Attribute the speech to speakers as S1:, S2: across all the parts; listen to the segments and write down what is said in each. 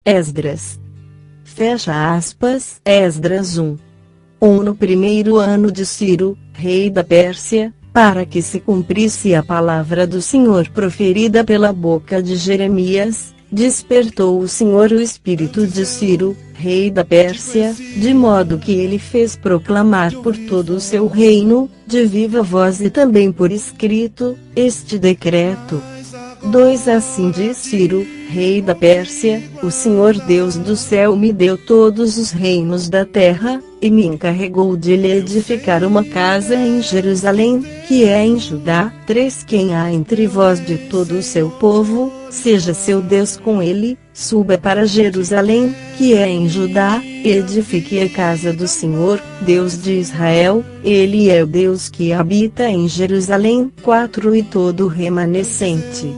S1: Esdras. Fecha aspas. Esdras 1. No primeiro ano de Ciro, rei da Pérsia, para que se cumprisse a palavra do Senhor proferida pela boca de Jeremias, despertou o Senhor o espírito de Ciro, rei da Pérsia, de modo que ele fez proclamar por todo o seu reino, de viva voz e também por escrito, este decreto. 2 Assim diz Ciro, rei da Pérsia: o Senhor Deus do céu me deu todos os reinos da terra, e me encarregou de lhe edificar uma casa em Jerusalém, que é em Judá. 3 Quem há entre vós de todo o seu povo, seja seu Deus com ele, suba para Jerusalém, que é em Judá, e edifique a casa do Senhor, Deus de Israel, ele é o Deus que habita em Jerusalém. 4 E todo remanescente,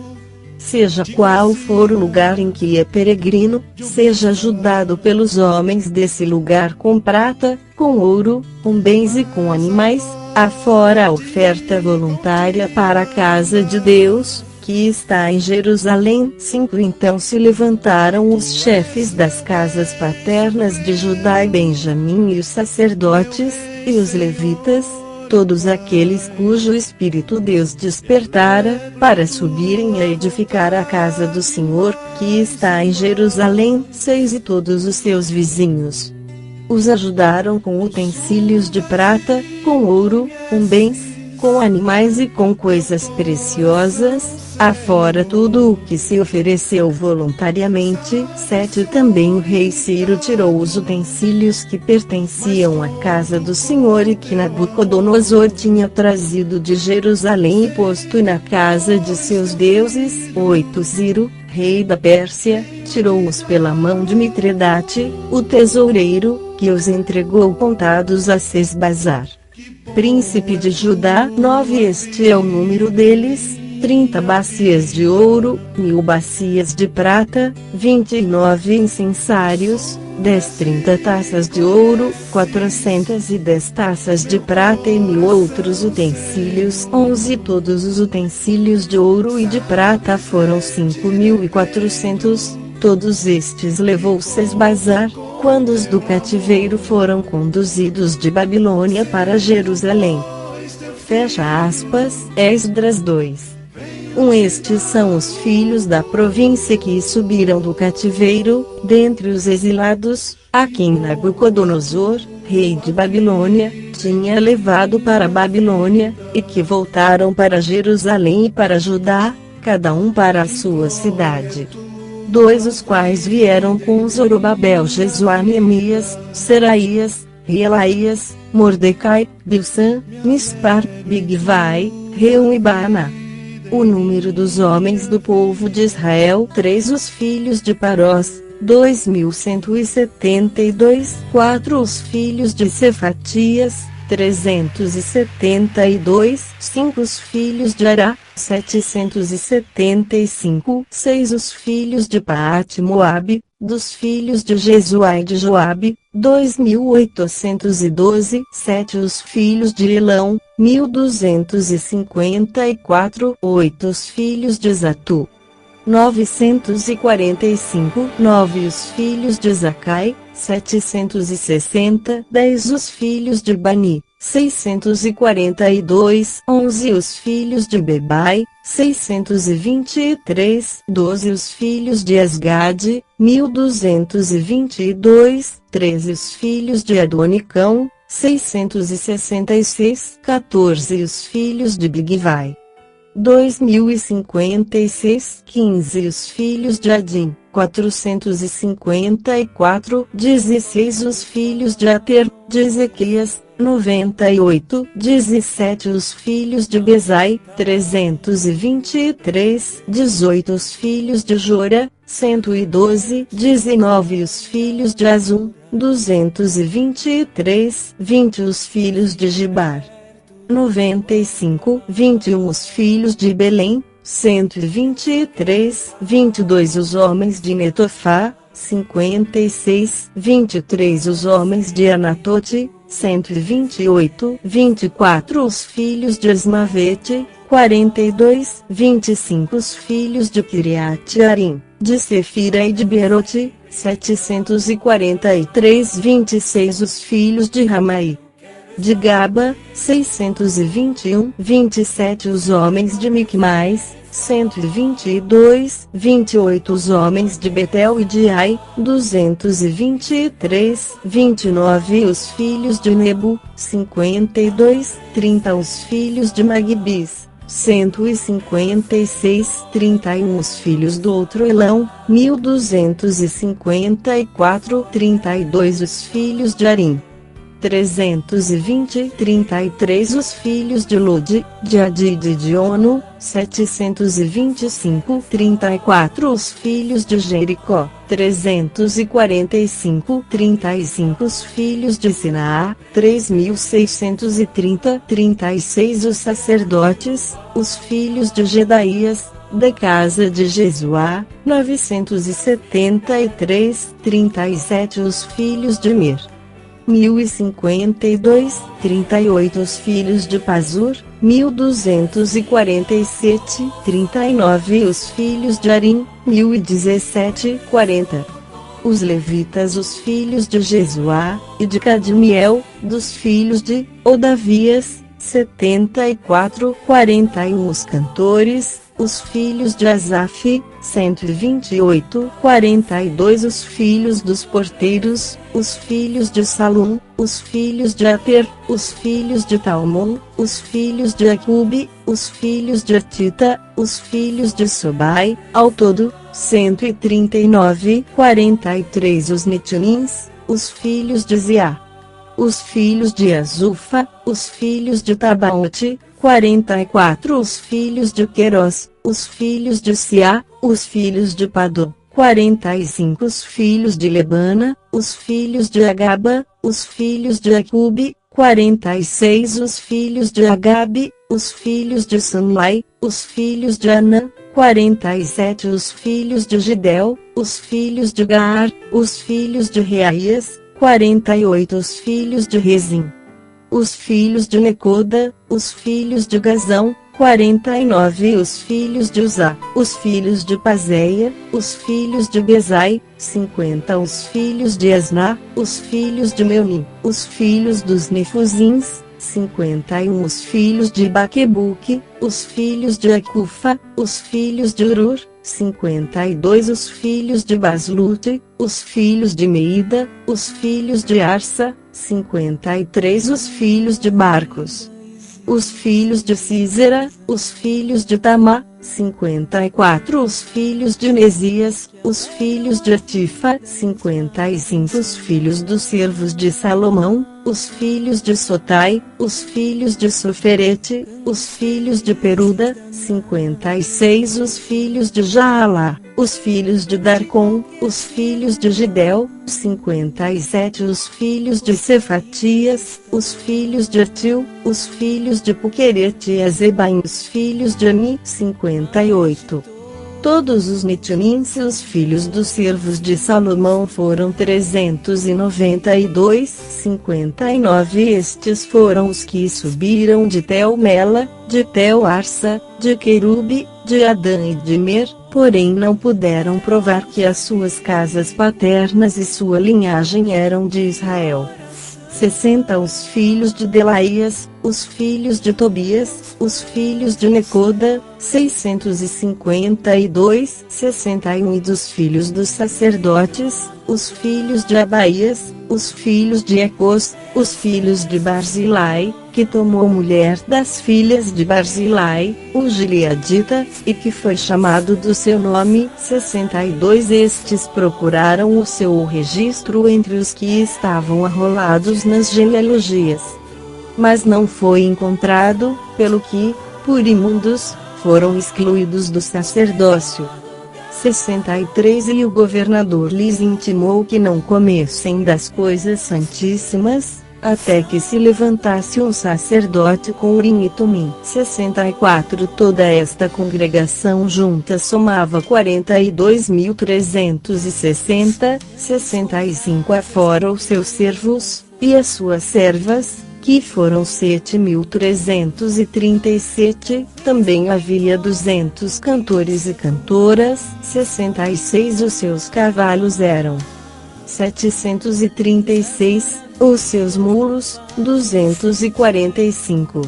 S1: seja qual for o lugar em que é peregrino, seja ajudado pelos homens desse lugar com prata, com ouro, com bens e com animais, afora a oferta voluntária para a casa de Deus, que está em Jerusalém. 5 Então se levantaram os chefes das casas paternas de Judá e Benjamim e os sacerdotes, e os levitas, todos aqueles cujo espírito Deus despertara, para subirem a edificar a casa do Senhor, que está em Jerusalém. 6 E todos os seus vizinhos os ajudaram com utensílios de prata, com ouro, com bens, com animais e com coisas preciosas, afora tudo o que se ofereceu voluntariamente. 7 Também o rei Ciro tirou os utensílios que pertenciam à casa do Senhor e que Nabucodonosor tinha trazido de Jerusalém e posto na casa de seus deuses. 8 Ciro, rei da Pérsia, tirou-os pela mão de Mitredate, o tesoureiro, que os entregou contados a Sesbazar, príncipe de Judá. 9 Este é o número deles: 30 bacias de ouro, 1000 bacias de prata, 29 incensários, 30 taças de ouro, 410 taças de prata e 1000 outros utensílios. 11 Todos os utensílios de ouro e de prata foram 5400, todos estes levou Sesbazar, quando os do cativeiro foram conduzidos de Babilônia para Jerusalém. Fecha aspas. Esdras 2. Estes são os filhos da província que subiram do cativeiro, dentre os exilados, a quem Nabucodonosor, rei de Babilônia, tinha levado para a Babilônia, e que voltaram para Jerusalém e para Judá, cada um para a sua cidade. 2 Os quais vieram com Zorobabel, Jesuá, Neemias, Seraías, Reelaías, Mordecai, Bilsan, Mispar, Bigvai, Reum e Baana. O número dos homens do povo de Israel. 3 Os filhos de Parós, 2172. 4 Os filhos de Cefatias, 372. 5 Os filhos de Ará, 775. 6 Os filhos de Paate-Moabe, dos filhos de Jesuá e de Joabe, 2812. 7 Os filhos de Elão, 1254. 8 Os filhos de Zatu, 945. 9 Os filhos de Zacai, 760. 10 Os filhos de Bani, 642. 11 Os filhos de Bebai, 623. 12 Os filhos de Asgade, 1222. 13 Os filhos de Adonicão, 666. 14 Os filhos de Bigvai, 2056. 15 Os filhos de Adim, 454. 16 Os filhos de Ater, de Ezequias, 98. 17 Os filhos de Bezai, 323. 18 Os filhos de Jora, 112. 19 Os filhos de Azum, 223. 20 Os filhos de Gibar, 95. 21 Os filhos de Belém, 123. 22 Os homens de Netofá, 56. 23 Os homens de Anatote, 128. 24 Os filhos de Esmavete, 42. 25 Os filhos de Kiriat-Arim, de Sefira e de Beerote, 743. 26 Os filhos de Ramai, de Gaba, 621. 27 Os homens de Micmais, 122. 28 Os homens de Betel e de Ai, 223. 29 Os filhos de Nebo, 52. 30 Os filhos de Magbis, 156. 31 Os filhos do outro Elão, 1254. 32 Os filhos de Arim, 320. 33 Os filhos de Lud, de Adid e de Ono, 725. 34 Os filhos de Jericó, 345. 35 Os filhos de Sinaá, 3630. 36 Os sacerdotes, os filhos de Gedaías, da casa de Jesuá, 973. 37 Os filhos de Mir, 1052. 38 Os filhos de Pazur, 1247. 39 Os filhos de Arim, 1017. 40 Os levitas, os filhos de Jesuá, e de Cadmiel, dos filhos de Odavias, 74. 41 Os cantores, os filhos de Asaf, 128. 42 Os filhos dos porteiros, os filhos de Salum, os filhos de Ater, os filhos de Talmon, os filhos de Acube, os filhos de Atita, os filhos de Sobai, ao todo, 139. 43 Os Netinins, os filhos de Ziá, os filhos de Azufa, os filhos de Tabaote, 44 Os filhos de Querós, os filhos de Siá, os filhos de Padô, 45 Os filhos de Lebana, os filhos de Agaba, os filhos de Acube, 46 Os filhos de Agabe, os filhos de Sanlai, os filhos de Anã, 47 Os filhos de Gidel, os filhos de Gaar, os filhos de Reaías, 48 Os filhos de Rezim, os filhos de Necoda, os filhos de Gazão, 49 Os filhos de Uzá, os filhos de Pazeia, os filhos de Bezai, 50 Os filhos de Asná, os filhos de Meunim, os filhos dos Nefuzins, 51 Os filhos de Baquebuque, os filhos de Acufa, os filhos de Urur, 52 Os filhos de Baslute, os filhos de Meida, os filhos de Arsa, 53 Os filhos de Barcos, os filhos de Císera, os filhos de Tamá, 54 Os filhos de Mesias, os filhos de Atifa, 55 Os filhos dos servos de Salomão, os filhos de Sotai, os filhos de Soferete, os filhos de Peruda, 56 Os filhos de Jaalá, os filhos de Darcon, os filhos de Gidel, 57 Os filhos de Cefatias, os filhos de Atil, os filhos de Puquerete e Azebaim, os filhos de Ami, 58 Todos os Netinins e os filhos dos servos de Salomão foram 392. 59 Estes foram os que subiram de Tel-Mela, de Tel-Arsa, de Querube, de Adã e de Mer, porém não puderam provar que as suas casas paternas e sua linhagem eram de Israel. 60 Os filhos de Delaías, os filhos de Tobias, os filhos de Necoda, 652. 61 E dos filhos dos sacerdotes, os filhos de Abaías, os filhos de Ecos, os filhos de Barzilai, que tomou mulher das filhas de Barzilai, o gileadita, e que foi chamado do seu nome. 62 Estes procuraram o seu registro entre os que estavam arrolados nas genealogias, mas não foi encontrado, pelo que, por imundos, foram excluídos do sacerdócio. 63 E o governador lhes intimou que não comessem das coisas santíssimas, até que se levantasse um sacerdote com Urim e Tumim. 64 Toda esta congregação junta somava 42.360, 65 afora os seus servos, e as suas servas, que foram 7.337, também havia 200 cantores e cantoras, 66 os seus cavalos eram 736, os seus mulos, 245.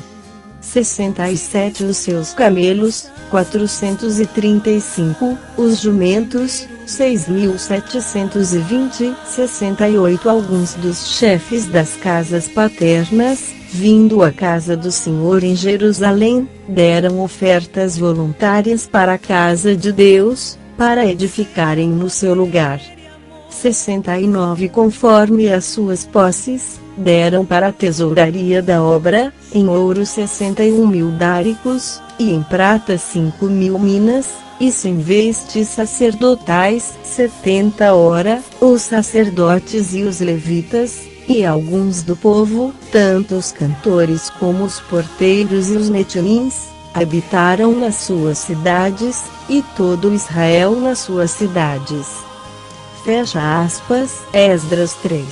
S1: 67 os seus camelos, 435, os jumentos, 6.720, 68 alguns dos chefes das casas paternas, vindo à casa do Senhor em Jerusalém, deram ofertas voluntárias para a casa de Deus, para edificarem no seu lugar. 69 conforme as suas posses, deram para a tesouraria da obra, em ouro 61.000 dáricos, e em prata 5.000 minas, e sem vestes sacerdotais 70 ora, os sacerdotes e os levitas, e alguns do povo, tanto os cantores como os porteiros e os netilins, habitaram nas suas cidades, e todo Israel nas suas cidades. Fecha aspas, Esdras 3.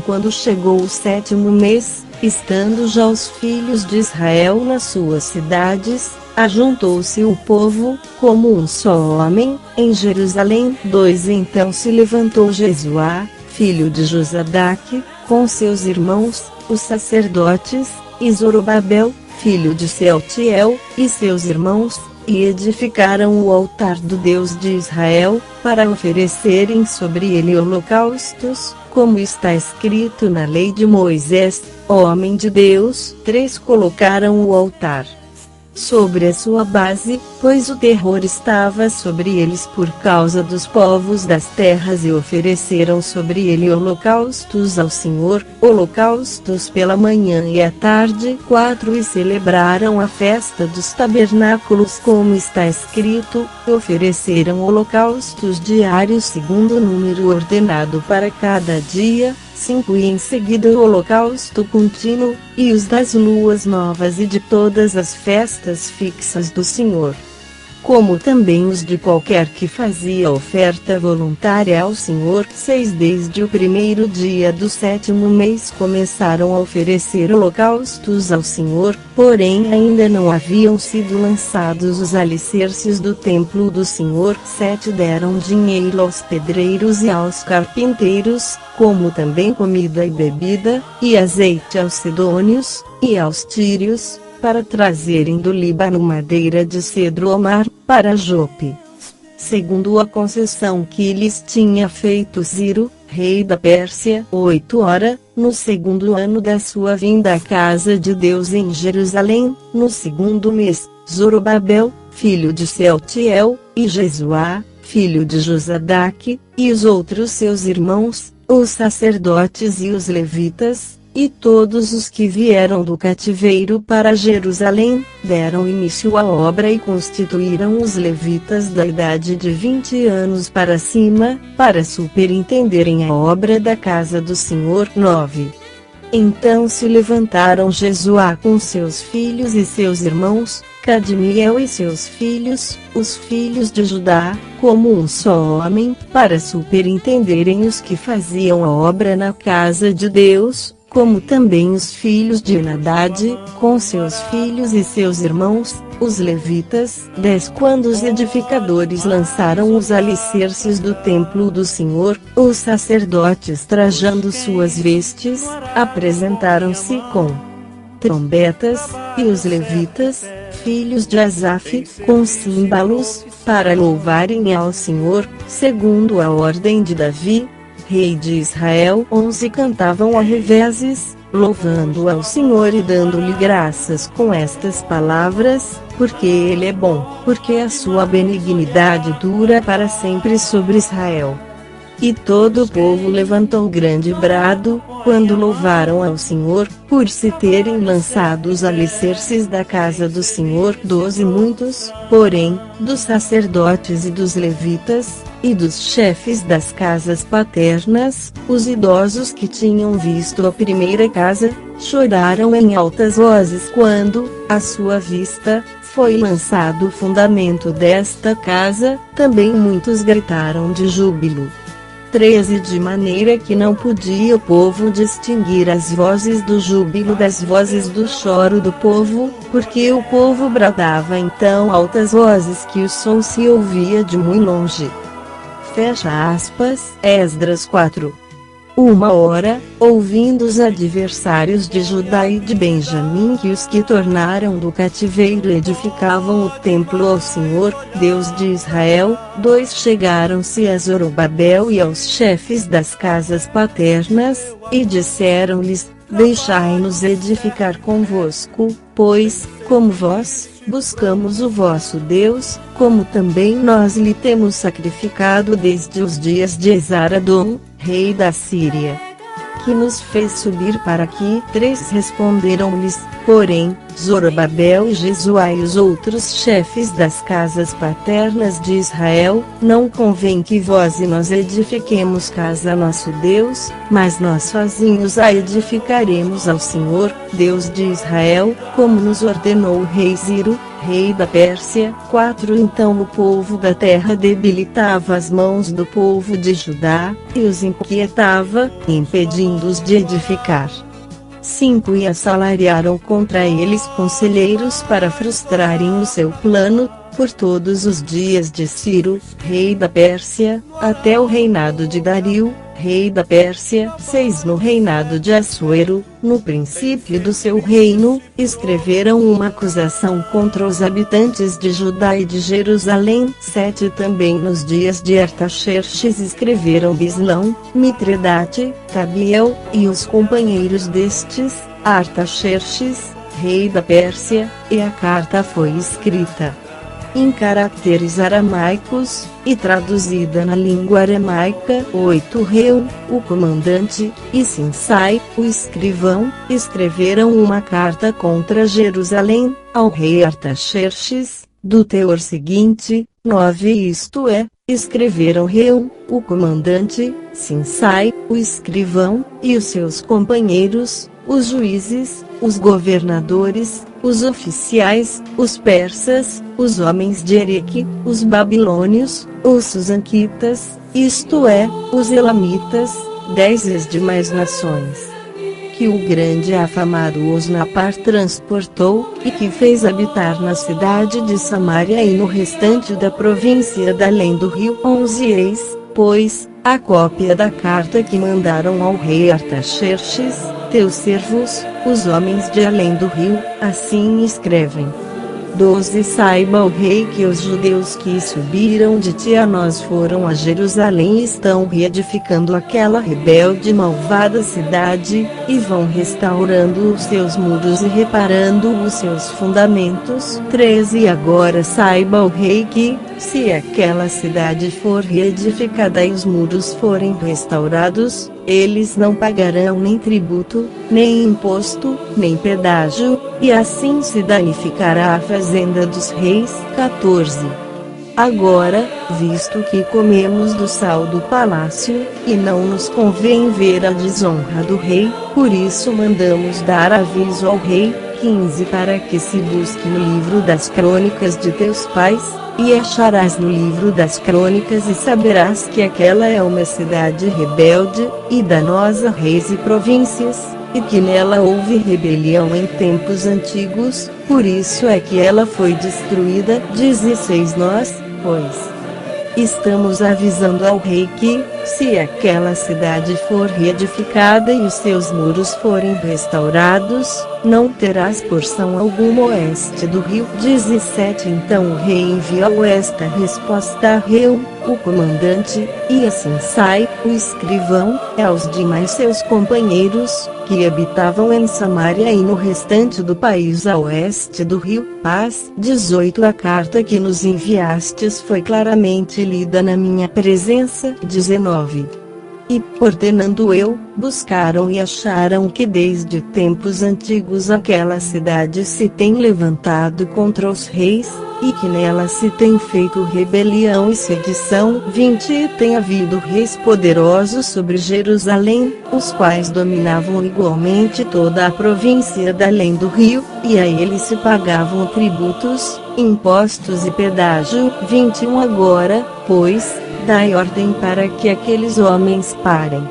S1: Quando chegou o 7º mês, estando já os filhos de Israel nas suas cidades, ajuntou-se o povo, como um só homem, em Jerusalém. 2 Então se levantou Jesuá, filho de Josadaque, com seus irmãos, os sacerdotes, e Zorobabel, filho de Sealtiel, e seus irmãos, e edificaram o altar do Deus de Israel, para oferecerem sobre ele holocaustos, como está escrito na lei de Moisés, homem de Deus. 3 Colocaram o altar sobre a sua base, pois o terror estava sobre eles por causa dos povos das terras, e ofereceram sobre ele holocaustos ao Senhor, holocaustos pela manhã e à tarde. 4 E celebraram a festa dos tabernáculos, como está escrito, ofereceram holocaustos diários segundo o número ordenado para cada dia. 5 E em seguida o holocausto contínuo, e os das luas novas e de todas as festas fixas do Senhor, como também os de qualquer que fazia oferta voluntária ao Senhor. 6 Desde o primeiro dia do 7º mês começaram a oferecer holocaustos ao Senhor, porém ainda não haviam sido lançados os alicerces do templo do Senhor. 7 Deram dinheiro aos pedreiros e aos carpinteiros, como também comida e bebida, e azeite aos sidônios, e aos tírios, para trazerem do Líbano madeira de cedro Omar, para Jope. Segundo a concessão que lhes tinha feito Ciro, rei da Pérsia. 8 Ora, no 2º ano da sua vinda à casa de Deus em Jerusalém, no 2º mês, Zorobabel, filho de Sealtiel, e Jesuá, filho de Josadaque, e os outros seus irmãos, os sacerdotes e os levitas, e todos os que vieram do cativeiro para Jerusalém, deram início à obra e constituíram os levitas da idade de 20 anos para cima, para superintenderem a obra da casa do Senhor. 9 Então se levantaram Jesuá com seus filhos e seus irmãos, Cadmiel e seus filhos, os filhos de Judá, como um só homem, para superintenderem os que faziam a obra na casa de Deus, como também os filhos de Enadade, com seus filhos e seus irmãos, os levitas. 10 Quando os edificadores lançaram os alicerces do templo do Senhor, os sacerdotes, trajando suas vestes, apresentaram-se com trombetas, e os levitas, filhos de Asaf, com símbolos, para louvarem ao Senhor, segundo a ordem de Davi, rei de Israel. 11 Cantavam a revezes, louvando ao Senhor e dando-lhe graças com estas palavras, porque Ele é bom, porque a sua benignidade dura para sempre sobre Israel. E todo o povo levantou grande brado, quando louvaram ao Senhor, por se terem lançado os alicerces da casa do Senhor. 12 Muitos, porém, dos sacerdotes e dos levitas, e dos chefes das casas paternas, os idosos que tinham visto a primeira casa, choraram em altas vozes quando, à sua vista, foi lançado o fundamento desta casa. Também muitos gritaram de júbilo. 13 De maneira que não podia o povo distinguir as vozes do júbilo das vozes do choro do povo, porque o povo bradava em tão altas vozes que o som se ouvia de muito longe. Fecha aspas. Esdras 4. Uma hora, ouvindo os adversários de Judá e de Benjamim que os que tornaram do cativeiro edificavam o templo ao Senhor, Deus de Israel. 2 Chegaram-se a Zorobabel e aos chefes das casas paternas, e disseram-lhes: Deixai-nos edificar convosco, pois, como vós, buscamos o vosso Deus, como também nós lhe temos sacrificado desde os dias de Esaradom, rei da Síria, que nos fez subir para aqui. 3 Responderam-lhes, porém, Zorobabel e Jesuá e os outros chefes das casas paternas de Israel: Não convém que vós e nós edifiquemos casa a nosso Deus, mas nós sozinhos a edificaremos ao Senhor, Deus de Israel, como nos ordenou o rei Ciro, rei da Pérsia. 4 Então o povo da terra debilitava as mãos do povo de Judá, e os inquietava, impedindo-os de edificar. 5 E assalariaram contra eles conselheiros para frustrarem o seu plano, por todos os dias de Ciro, rei da Pérsia, até o reinado de Dario, rei da Pérsia. 6 No reinado de Assuero, no princípio do seu reino, escreveram uma acusação contra os habitantes de Judá e de Jerusalém. 7 Também nos dias de Artaxerxes escreveram Bislão, Mitredate, Tabiel, e os companheiros destes, Artaxerxes, rei da Pérsia, e a carta foi escrita em caracteres aramaicos, e traduzida na língua aramaica. 8 Reu, o comandante, e Sinsai, o escrivão, escreveram uma carta contra Jerusalém, ao rei Artaxerxes, do teor seguinte. 9 Isto é, escreveram Reu, o comandante, Sinsai, o escrivão, e os seus companheiros, os juízes, os governadores, os oficiais, os persas, os homens de Ereque, os babilônios, os susanquitas, isto é, os elamitas, 10 as demais nações, que o grande afamado Osnapar transportou, e que fez habitar na cidade de Samaria e no restante da província da além do rio. 11 Eis, pois, a cópia da carta que mandaram ao rei Artaxerxes, teus servos, os homens de além do rio, assim escrevem. 12 Saiba o rei que os judeus que subiram de ti a nós foram a Jerusalém e estão reedificando aquela rebelde e malvada cidade, e vão restaurando os seus muros e reparando os seus fundamentos. 13 Agora saiba o rei que, se aquela cidade for reedificada e os muros forem restaurados, eles não pagarão nem tributo, nem imposto, nem pedágio, e assim se danificará a fazenda dos reis. 14 Agora, visto que comemos do sal do palácio, e não nos convém ver a desonra do rei, por isso mandamos dar aviso ao rei. 15 Para que se busque no livro das crônicas de teus pais, e acharás no livro das crônicas e saberás que aquela é uma cidade rebelde, e danosa a reis e províncias, e que nela houve rebelião em tempos antigos, por isso é que ela foi destruída. 16 Nós, pois, estamos avisando ao rei que, se aquela cidade for reedificada e os seus muros forem restaurados, não terás porção alguma oeste do rio. 17 Então o rei enviou esta resposta a Reu, o comandante, e a Sinsai, o escrivão, e aos demais seus companheiros, que habitavam em Samaria e no restante do país a oeste do rio. Paz. 18 A carta que nos enviastes foi claramente lida na minha presença. 19 E, ordenando eu, buscaram e acharam que desde tempos antigos aquela cidade se tem levantado contra os reis, e que nela se tem feito rebelião e sedição. 20 E tem havido reis poderosos sobre Jerusalém, os quais dominavam igualmente toda a província da além do rio, e a eles se pagavam tributos, impostos e pedágio. 21 Agora, pois, dai ordem para que aqueles homens parem,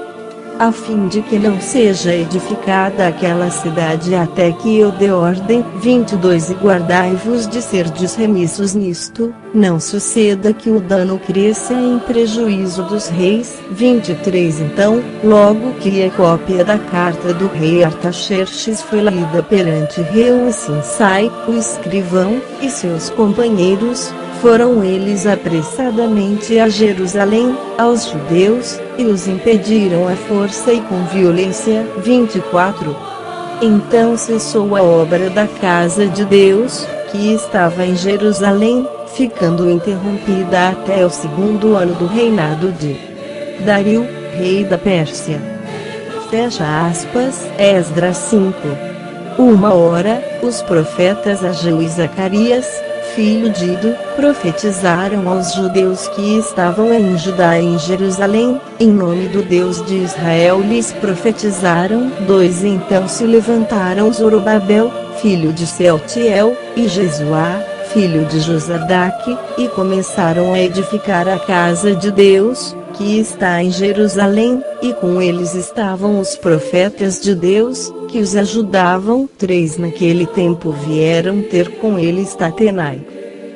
S1: a fim de que não seja edificada aquela cidade até que eu dê ordem. 22 E guardai-vos de serdes remissos nisto, não suceda que o dano cresça em prejuízo dos reis. 23 Então, logo que a cópia da carta do rei Artaxerxes foi lida perante Reu e Sinsai, o escrivão, e seus companheiros, foram eles apressadamente a Jerusalém, aos judeus, e os impediram à força e com violência. 24 Então cessou a obra da casa de Deus, que estava em Jerusalém, ficando interrompida até o 2º ano do reinado de Dario, rei da Pérsia. Fecha aspas. Esdras 5. Uma hora, os profetas Ageu e Zacarias, filho de Ido, profetizaram aos judeus que estavam em Judá e em Jerusalém, em nome do Deus de Israel lhes profetizaram. 2 Então se levantaram Zorobabel, filho de Sealtiel, e Jesuá, filho de Josadaque, e começaram a edificar a casa de Deus, que está em Jerusalém, e com eles estavam os profetas de Deus, que os ajudavam. 3 Naquele tempo vieram ter com eles Tatenai,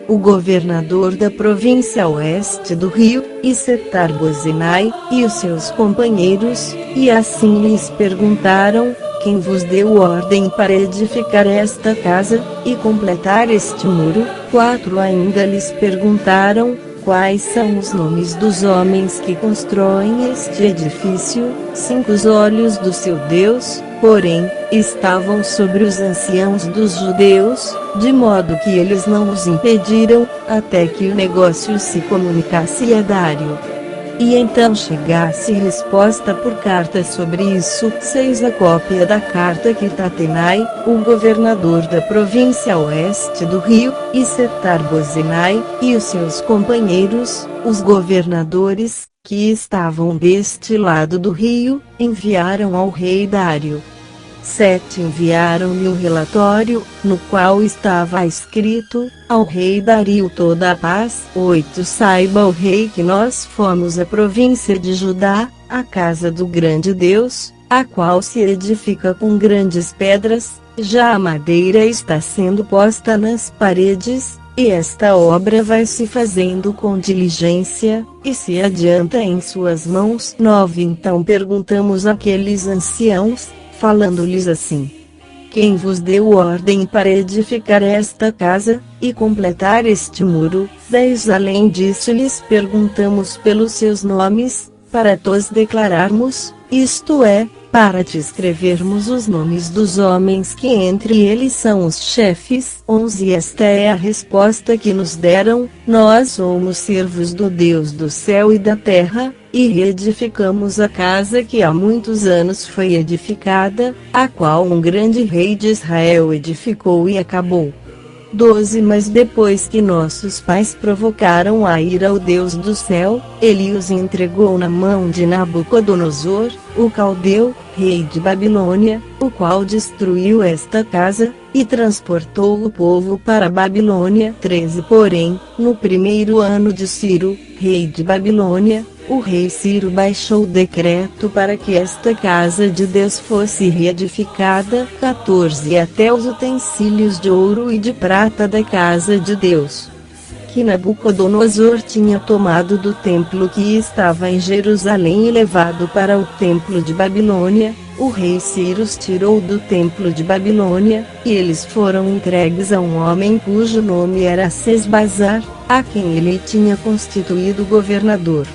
S1: o governador da província oeste do rio, e Setar-Bozenai, e os seus companheiros, e assim lhes perguntaram: quem vos deu ordem para edificar esta casa, e completar este muro? 4 Ainda lhes perguntaram: quais são os nomes dos homens que constroem este edifício? 5 Os olhos do seu Deus, porém, estavam sobre os anciãos dos judeus, de modo que eles não os impediram, até que o negócio se comunicasse a Dário. E então chegasse resposta por carta sobre isso. 6 A cópia da carta que Tatenai, o governador da província oeste do rio, e Setar-Bozenai, e os seus companheiros, os governadores, que estavam deste lado do rio, enviaram ao rei Dário. 7 Enviaram-lhe um relatório, no qual estava escrito: ao rei Dario toda a paz. 8 Saiba o rei que nós fomos a província de Judá, a casa do grande Deus, a qual se edifica com grandes pedras, já a madeira está sendo posta nas paredes, e esta obra vai se fazendo com diligência, e se adianta em suas mãos. 9 Então perguntamos àqueles anciãos, falando-lhes assim: quem vos deu ordem para edificar esta casa, e completar este muro? 10 Além disso lhes perguntamos pelos seus nomes, para tos declararmos, isto é, para te escrevermos os nomes dos homens que entre eles são os chefes. 11 Esta é a resposta que nos deram: nós somos servos do Deus do céu e da terra, e reedificamos a casa que há muitos anos foi edificada, a qual um grande rei de Israel edificou e acabou. 12 Mas depois que nossos pais provocaram a ira ao Deus do céu, ele os entregou na mão de Nabucodonosor, o caldeu, rei de Babilônia, o qual destruiu esta casa, e transportou o povo para a Babilônia. 13 Porém, no 1º ano de Ciro, rei de Babilônia, o rei Ciro baixou o decreto para que esta casa de Deus fosse reedificada. 14 Até os utensílios de ouro e de prata da casa de Deus, que Nabucodonosor tinha tomado do templo que estava em Jerusalém e levado para o templo de Babilônia, o rei Ciro os tirou do templo de Babilônia, e eles foram entregues a um homem cujo nome era Sesbazar, a quem ele tinha constituído governador.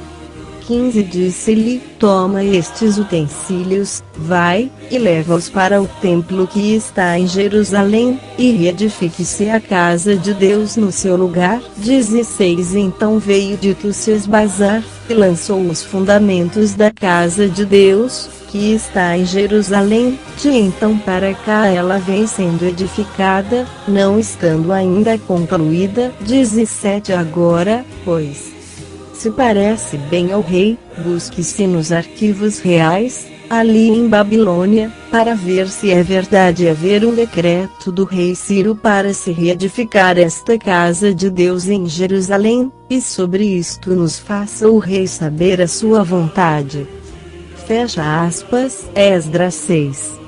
S1: 15 Disse-lhe: toma estes utensílios, vai, e leva-os para o templo que está em Jerusalém, e reedifique-se a casa de Deus no seu lugar. 16 Então veio dito Sesbazar, e lançou os fundamentos da casa de Deus, que está em Jerusalém. De então para cá ela vem sendo edificada, não estando ainda concluída. 17 Agora, pois, se parece bem ao rei, busque-se nos arquivos reais, ali em Babilônia, para ver se é verdade haver um decreto do rei Ciro para se reedificar esta casa de Deus em Jerusalém, e sobre isto nos faça o rei saber a sua vontade. Fecha aspas, Esdras 6.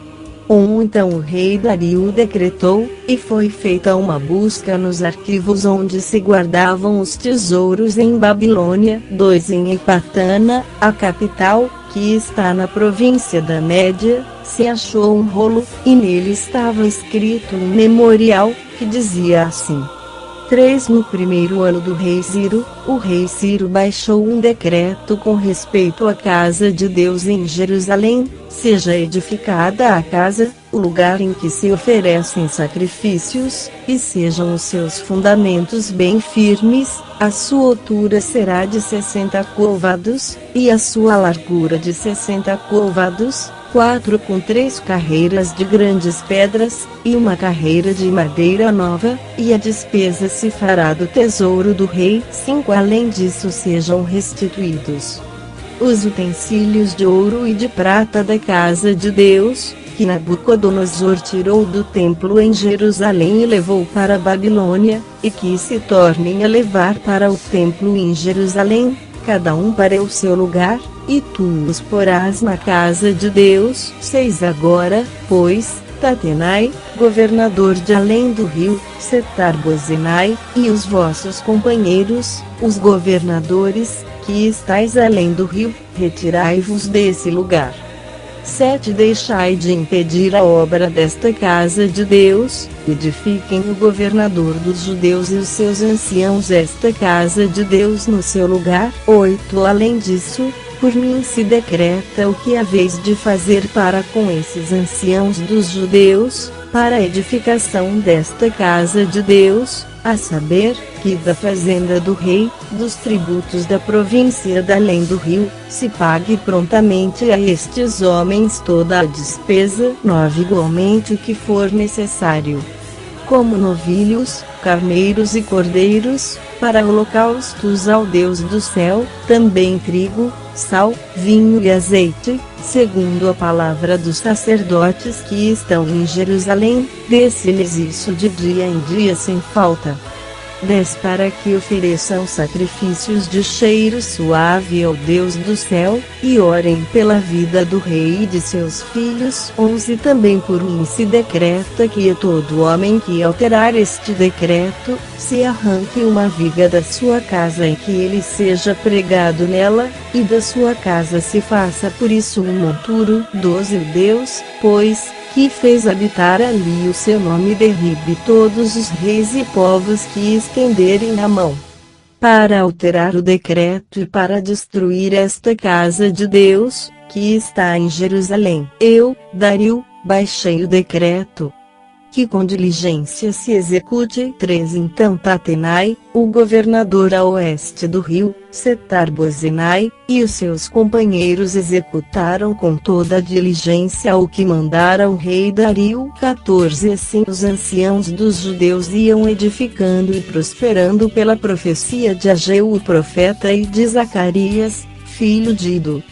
S1: Então o rei Dario decretou, e foi feita uma busca nos arquivos onde se guardavam os tesouros em Babilônia. 2 Em Ecbatana, a capital, que está na província da Média, se achou um rolo, e nele estava escrito um memorial, que dizia assim: 3 No primeiro ano do rei Ciro, o rei Ciro baixou um decreto com respeito à casa de Deus em Jerusalém: seja edificada a casa, o lugar em que se oferecem sacrifícios, e sejam os seus fundamentos bem firmes. A sua altura será de 60 côvados, e a sua largura de 60 côvados, 4 com 3 carreiras de grandes pedras, e uma carreira de madeira nova, e a despesa se fará do tesouro do rei. 5 Além disso sejam restituídos os utensílios de ouro e de prata da casa de Deus, que Nabucodonosor tirou do templo em Jerusalém e levou para a Babilônia, e que se tornem a levar para o templo em Jerusalém, cada um para o seu lugar, e tu os porás na casa de Deus. 6 Agora, pois, Tatenai, governador de além do rio, Setar-Bozenai, e os vossos companheiros, os governadores, que estáis além do rio, retirai-vos desse lugar. 7 Deixai de impedir a obra desta casa de Deus, edifiquem o governador dos judeus e os seus anciãos esta casa de Deus no seu lugar. 8 Além disso, por mim se decreta o que haveis de fazer para com esses anciãos dos judeus, para a edificação desta casa de Deus, a saber, que da fazenda do rei, dos tributos da província da além do rio, se pague prontamente a estes homens toda a despesa. 9 Igualmente o que for necessário, como novilhos, carneiros e cordeiros, para holocaustos ao Deus do céu, também trigo, sal, vinho e azeite, segundo a palavra dos sacerdotes que estão em Jerusalém, dê-se-lhes isso de dia em dia sem falta. 10 Para que ofereçam sacrifícios de cheiro suave ao Deus do céu, e orem pela vida do rei e de seus filhos. 11 Também por mim se decreta que a todo homem que alterar este decreto, se arranque uma viga da sua casa em que ele seja pregado nela, e da sua casa se faça por isso um monturo. 12 Deus, pois, que fez habitar ali o seu nome, derribe todos os reis e povos que estenderem a mão para alterar o decreto e para destruir esta casa de Deus, que está em Jerusalém. Eu, Dario, baixei o decreto, que com diligência se execute. 13 Então Tatenai, o governador a oeste do rio, Setar-Bozenai, e os seus companheiros executaram com toda a diligência o que mandara o rei Dario. 14 Assim os anciãos dos judeus iam edificando e prosperando pela profecia de Ageu o profeta e de Zacarias, filho de Ido.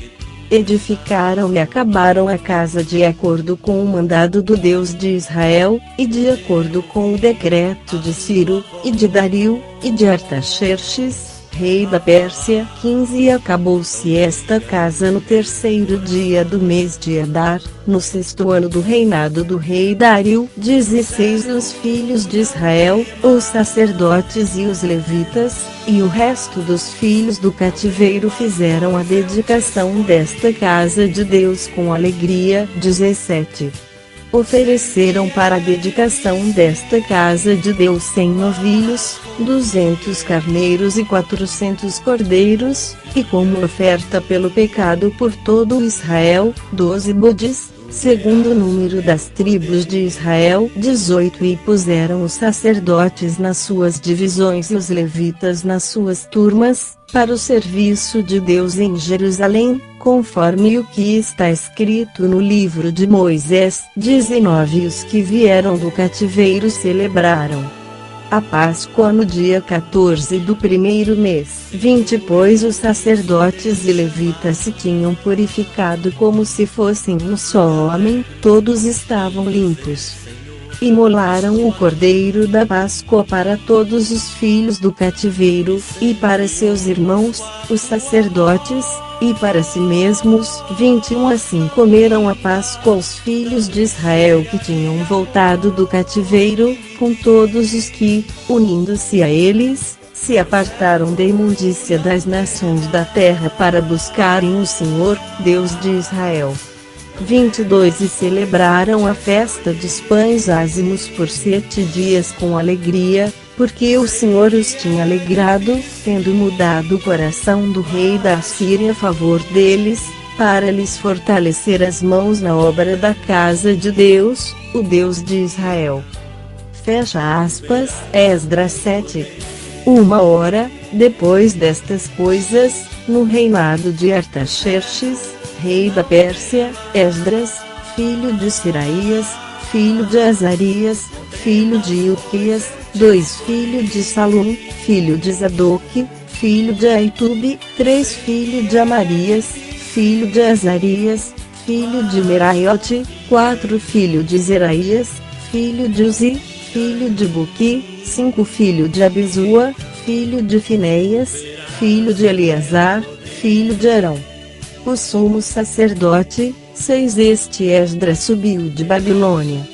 S1: Edificaram e acabaram a casa de acordo com o mandado do Deus de Israel, e de acordo com o decreto de Ciro, e de Dario, e de Artaxerxes, rei da Pérsia. 15 E acabou-se esta casa no terceiro dia do mês de Adar, no sexto ano do reinado do rei Dario. 16 Os filhos de Israel, os sacerdotes e os levitas, e o resto dos filhos do cativeiro fizeram a dedicação desta casa de Deus com alegria. 17 Ofereceram para a dedicação desta casa de Deus 100 novilhos, 200 carneiros e 400 cordeiros, e como oferta pelo pecado por todo Israel, 12 bodes, segundo o número das tribos de Israel. 18 E puseram os sacerdotes nas suas divisões e os levitas nas suas turmas, para o serviço de Deus em Jerusalém, conforme o que está escrito no livro de Moisés. 19 Os que vieram do cativeiro celebraram a Páscoa no dia 14 do primeiro mês. 20 Pois os sacerdotes e levitas se tinham purificado como se fossem um só homem, todos estavam limpos. Imolaram o cordeiro da Páscoa para todos os filhos do cativeiro, e para seus irmãos, os sacerdotes, e para si mesmos. 21 Assim comeram a Páscoa os filhos de Israel que tinham voltado do cativeiro, com todos os que, unindo-se a eles, se apartaram da imundícia das nações da terra para buscarem o Senhor, Deus de Israel. 22 E celebraram a festa dos pães ázimos por 7 dias com alegria, porque o Senhor os tinha alegrado, tendo mudado o coração do rei da Assíria a favor deles, para lhes fortalecer as mãos na obra da casa de Deus, o Deus de Israel. Fecha aspas. Esdras 7. 1 depois destas coisas, no reinado de Artaxerxes, rei da Pérsia, Esdras, filho de Seraías, filho de Azarias, filho de Ilquias, 2 filho de Salum, filho de Zadoque, filho de Aitube, 3 filho de Amarias, filho de Azarias, filho de Meraiote, 4 filho de Zeraías, filho de Uzi, filho de Buqui, 5 filho de Abisua, filho de Finéias, filho de Eleazar, filho de Arão, o sumo sacerdote. 6 Este Esdras subiu de Babilônia.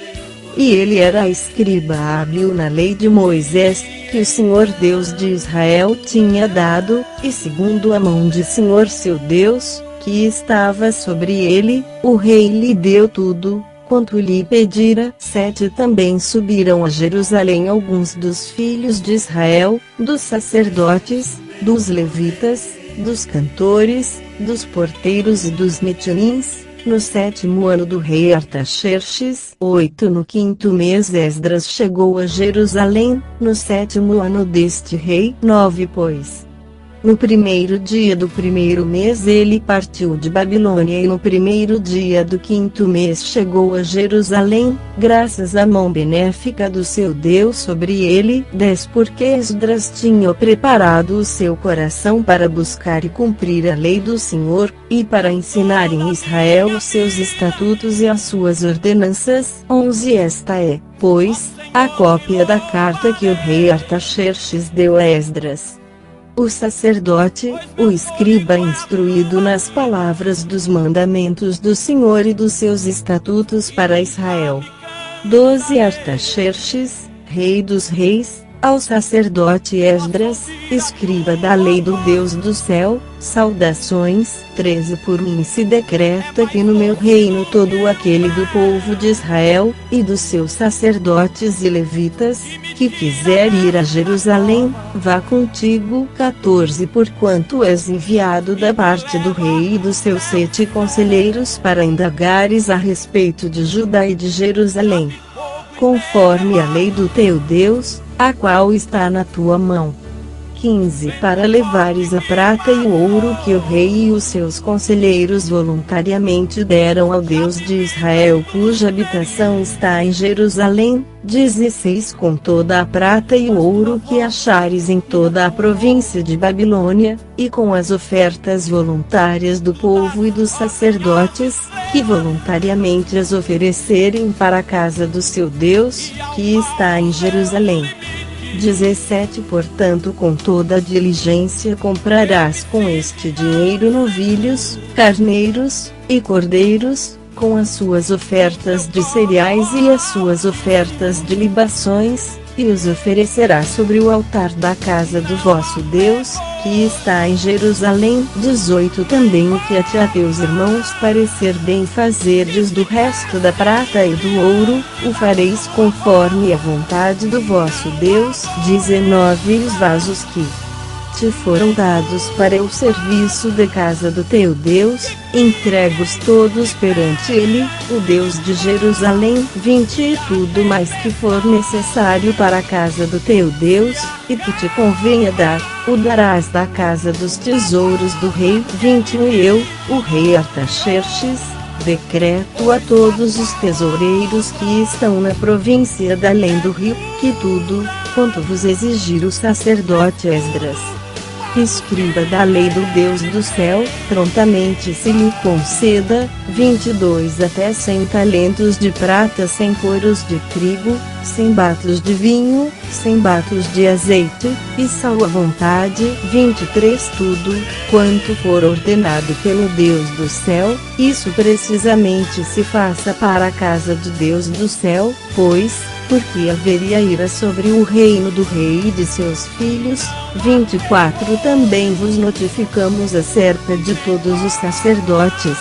S1: E ele era escriba hábil na lei de Moisés, que o Senhor Deus de Israel tinha dado, e segundo a mão de Senhor seu Deus, que estava sobre ele, o rei lhe deu tudo quanto lhe pedira. 7 Também subiram a Jerusalém alguns dos filhos de Israel, dos sacerdotes, dos levitas, dos cantores, dos porteiros e dos netinins, no 7º ano do rei Artaxerxes. 8 No 5º mês Esdras chegou a Jerusalém, no 7º ano deste rei. 9 Pois no primeiro dia do primeiro mês ele partiu de Babilônia, e no primeiro dia do 5º mês chegou a Jerusalém, graças à mão benéfica do seu Deus sobre ele. 10 Porque Esdras tinha preparado o seu coração para buscar e cumprir a lei do Senhor, e para ensinar em Israel os seus estatutos e as suas ordenanças. 11 Esta é, pois, a cópia da carta que o rei Artaxerxes deu a Esdras, o sacerdote, o escriba instruído nas palavras dos mandamentos do Senhor e dos seus estatutos para Israel. 12 Artaxerxes, rei dos reis, ao sacerdote Esdras, escriba da lei do Deus do céu, saudações. 13 Por mim se decreta que no meu reino todo aquele do povo de Israel, e dos seus sacerdotes e levitas, que quiser ir a Jerusalém, vá contigo. 14 Porquanto és enviado da parte do rei e dos seus 7 conselheiros para indagares a respeito de Judá e de Jerusalém, conforme a lei do teu Deus, a qual está na tua mão. 15 Para levares a prata e o ouro que o rei e os seus conselheiros voluntariamente deram ao Deus de Israel, cuja habitação está em Jerusalém. 16 Com toda a prata e o ouro que achares em toda a província de Babilônia, e com as ofertas voluntárias do povo e dos sacerdotes, que voluntariamente as oferecerem para a casa do seu Deus, que está em Jerusalém. 17 Portanto com toda a diligência comprarás com este dinheiro novilhos, carneiros, e cordeiros, com as suas ofertas de cereais e as suas ofertas de libações, e os oferecerás sobre o altar da casa do vosso Deus, que está em Jerusalém. 18 Também o que a ti a teus irmãos parecer bem fazerdes do resto da prata e do ouro, o fareis conforme a vontade do vosso Deus. 19 Os vasos que te foram dados para o serviço da casa do teu Deus, entregue-os todos perante ele, o Deus de Jerusalém. 20 E tudo mais que for necessário para a casa do teu Deus, e que te convenha dar, o darás da casa dos tesouros do rei. 21 E eu, o rei Artaxerxes, decreto a todos os tesoureiros que estão na província da além do rio, que tudo quanto vos exigir o sacerdote Esdras, escriba da lei do Deus do céu, prontamente se lhe conceda, 22 até 100 talentos de prata, 100 coros de trigo, 100 batos de vinho, 100 batos de azeite, e sal à vontade, 23 tudo, quanto for ordenado pelo Deus do céu, isso precisamente se faça para a casa de Deus do céu, pois, porque haveria ira sobre o reino do rei e de seus filhos. 24 Também vos notificamos acerca de todos os sacerdotes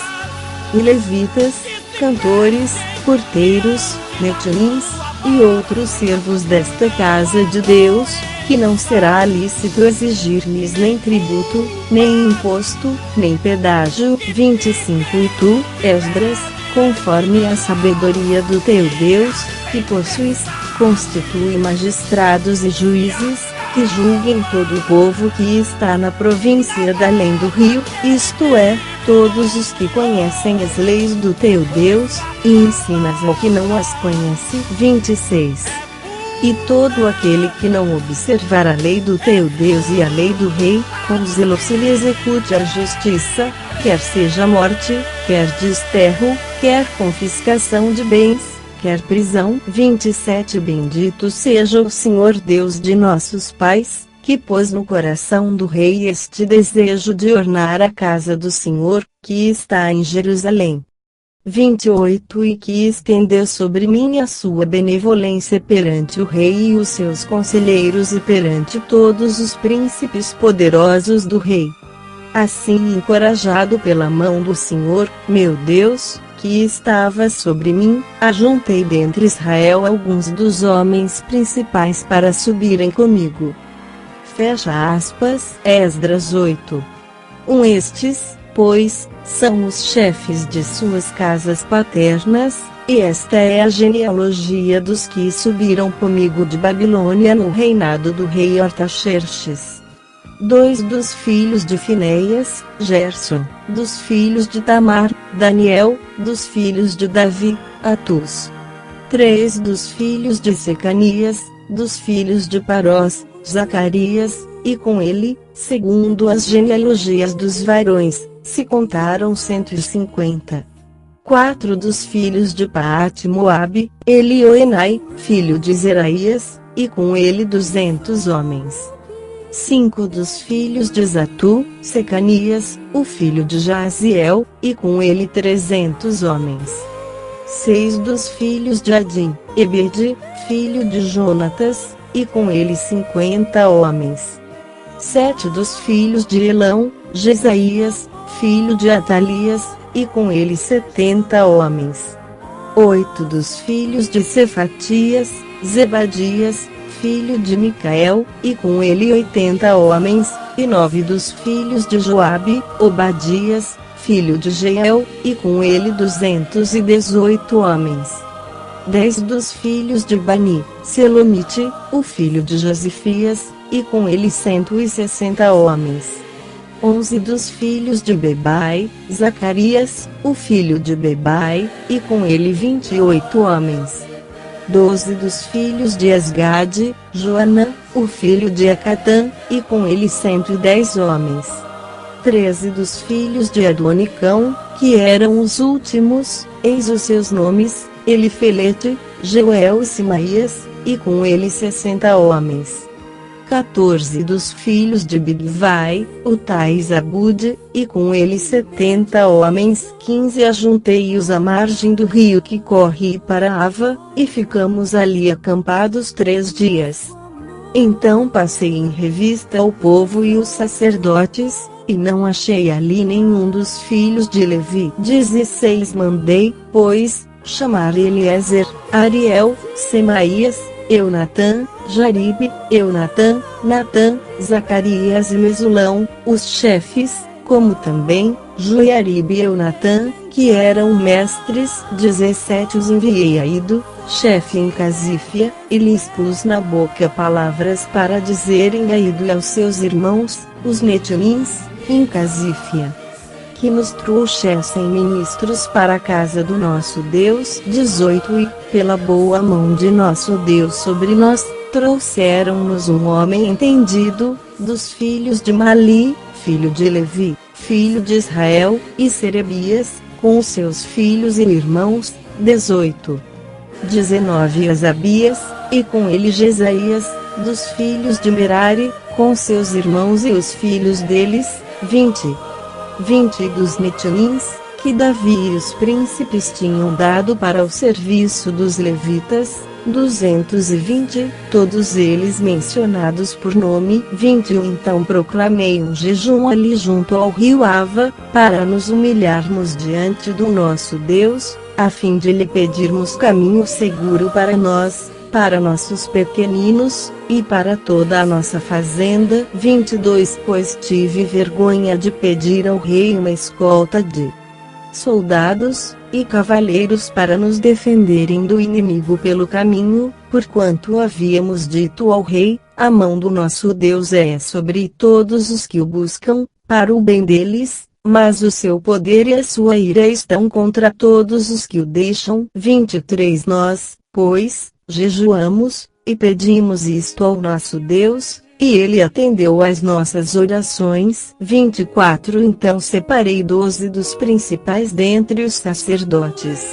S1: e levitas, cantores, porteiros, netilins, e outros servos desta casa de Deus, que não será lícito exigir-lhes nem tributo, nem imposto, nem pedágio. 25 E tu, Esdras, conforme a sabedoria do teu Deus, que possuis, constitui magistrados e juízes, que julguem todo o povo que está na província da além do rio, isto é, todos os que conhecem as leis do teu Deus, e ensinas ao que não as conhece. 26 E todo aquele que não observar a lei do teu Deus e a lei do rei, com zelo se lhe execute a justiça, quer seja morte, quer desterro, quer confiscação de bens, quer prisão. 27 Bendito seja o Senhor Deus de nossos pais, que pôs no coração do rei este desejo de ornar a casa do Senhor, que está em Jerusalém. 28 E que estendeu sobre mim a sua benevolência perante o rei e os seus conselheiros e perante todos os príncipes poderosos do rei. Assim, encorajado pela mão do Senhor, meu Deus, que estava sobre mim, ajuntei dentre Israel alguns dos homens principais para subirem comigo. Fecha aspas. Esdras 8. Estes, pois, são os chefes de suas casas paternas, e esta é a genealogia dos que subiram comigo de Babilônia no reinado do rei Artaxerxes. 2 Dos filhos de Finéias, Gerson; dos filhos de Tamar, Daniel; dos filhos de Davi, Atus. 3 Dos filhos de Secanias; dos filhos de Parós, Zacarias, e com ele, segundo as genealogias dos varões, se contaram 150. 4 Dos filhos de Paate-Moabe, Elioenai, filho de Zeraías, e com ele 200 homens. 5 Dos filhos de Zatu, Secanias, o filho de Jaziel, e com ele 300 homens. 6 Dos filhos de Adim, Ebed, filho de Jonatas, e com ele 50 homens. 7 Dos filhos de Elão, Jesaías, filho de Atalias, e com ele 70 homens. 8 Dos filhos de Cefatias, Zebadias, filho de Micael, e com ele 80 homens, e 9 Dos filhos de Joabe, Obadias, filho de Jeiel, e com ele 218 homens. 10 Dos filhos de Bani, Selomite, o filho de Josifias, e com ele 160 homens. 11 Dos filhos de Bebai, Zacarias, o filho de Bebai, e com ele 28 homens. 12 Dos filhos de Asgade, Joanã, o filho de Acatã, e com ele 110 homens. 13 Dos filhos de Adonicão, que eram os últimos, eis os seus nomes: Elifelete, Jeuel e Simaías, e com ele 60 homens. 14 Dos filhos de Bigvai, Utai e Zabude, e com ele 70 homens. 15 Ajuntei-os à margem do rio que corre para Ava, e ficamos ali acampados 3 dias. Então passei em revista o povo e os sacerdotes, e não achei ali nenhum dos filhos de Levi. 16 Mandei, pois, chamar Eliezer, Ariel, Semaías, Eunatã, Jaribe, Eunatã, Natã, Zacarias e Mesulão, os chefes, como também, Joiaribe e Eunatã, que eram mestres. 17 Os enviei a Ido, chefe em Casífia, e lhes pus na boca palavras para dizerem a Ido e aos seus irmãos, os netilins, em Casífia, que nos trouxessem ministros para a casa do nosso Deus. 18 E, pela boa mão de nosso Deus sobre nós, trouxeram-nos um homem entendido, dos filhos de Mali, filho de Levi, filho de Israel, e Serebias, com os seus filhos e irmãos, 18. 19 Asabias, e com ele Jesaías, dos filhos de Merari, com seus irmãos e os filhos deles, 20. 20 dos Netilins, que Davi e os príncipes tinham dado para o serviço dos levitas, 220, todos eles mencionados por nome. 21 Então proclamei um jejum ali junto ao rio Ava, para nos humilharmos diante do nosso Deus, a fim de lhe pedirmos caminho seguro para nós, para nossos pequeninos, e para toda a nossa fazenda. 22 Pois tive vergonha de pedir ao rei uma escolta de soldados e cavaleiros para nos defenderem do inimigo pelo caminho, porquanto havíamos dito ao rei: a mão do nosso Deus é sobre todos os que o buscam, para o bem deles, mas o seu poder e a sua ira estão contra todos os que o deixam. 23 Nós, pois, jejuamos, e pedimos isto ao nosso Deus, e ele atendeu às nossas orações. 24 Então separei 12 dos principais dentre os sacerdotes,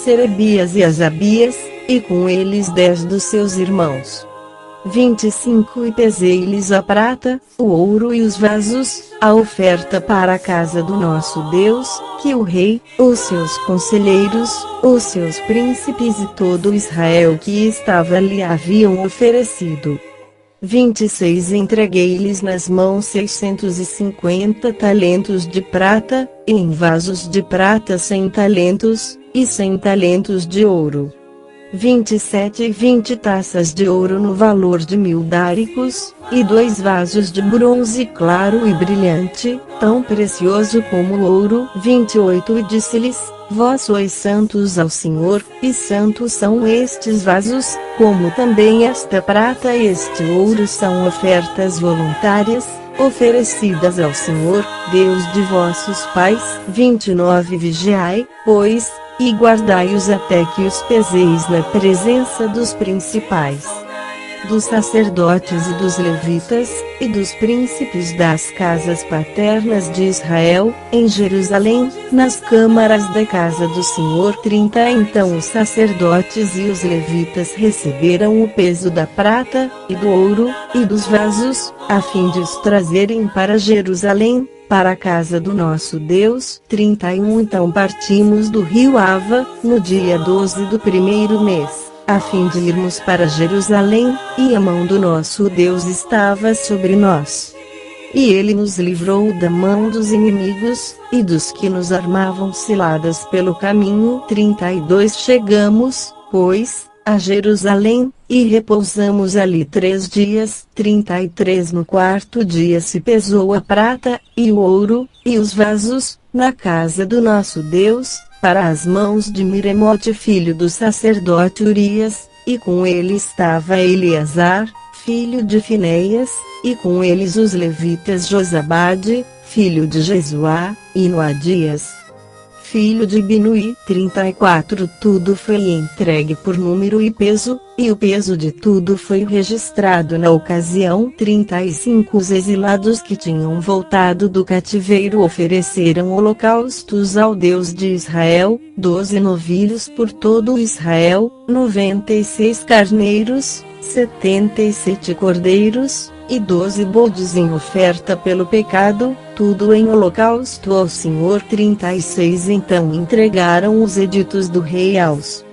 S1: Serebias e Asabias, e com eles 10 dos seus irmãos. 25 E pesei-lhes a prata, o ouro e os vasos, a oferta para a casa do nosso Deus, que o rei, os seus conselheiros, os seus príncipes e todo Israel que estava ali haviam oferecido. 26 Entreguei-lhes nas mãos 650 talentos de prata, e em vasos de prata 100 talentos, e 100 talentos de ouro. 27 20 taças de ouro no valor de 1000 dáricos, e 2 vasos de bronze claro e brilhante, tão precioso como o ouro. 28 E disse-lhes: Vós sois santos ao Senhor, e santos são estes vasos, como também esta prata e este ouro são ofertas voluntárias, oferecidas ao Senhor, Deus de vossos pais. 29 Vigiai, pois, e guardai-os até que os peseis na presença dos principais, dos sacerdotes e dos levitas, e dos príncipes das casas paternas de Israel, em Jerusalém, nas câmaras da casa do Senhor. 30 Então os sacerdotes e os levitas receberam o peso da prata, e do ouro, e dos vasos, a fim de os trazerem para Jerusalém, para a casa do nosso Deus. 31 Então partimos do rio Ava, no dia 12 do primeiro mês, a fim de irmos para Jerusalém, e a mão do nosso Deus estava sobre nós. E ele nos livrou da mão dos inimigos, e dos que nos armavam ciladas pelo caminho. 32 Chegamos, pois, a Jerusalém, e repousamos ali 3 dias. 33 No quarto dia se pesou a prata, e o ouro, e os vasos, na casa do nosso Deus, para as mãos de Miremote filho do sacerdote Urias, e com ele estava Eleazar, filho de Finéias, e com eles os levitas Josabade, filho de Jesuá, e Noadias, filho de Binui. 34 Tudo foi entregue por número e peso, e o peso de tudo foi registrado na ocasião. 35 Os exilados que tinham voltado do cativeiro ofereceram holocaustos ao Deus de Israel, 12 novilhos por todo Israel, 96 carneiros, 77 cordeiros, e 12 bodes em oferta pelo pecado, tudo em holocausto ao Senhor. 36 Então entregaram os editos do rei aos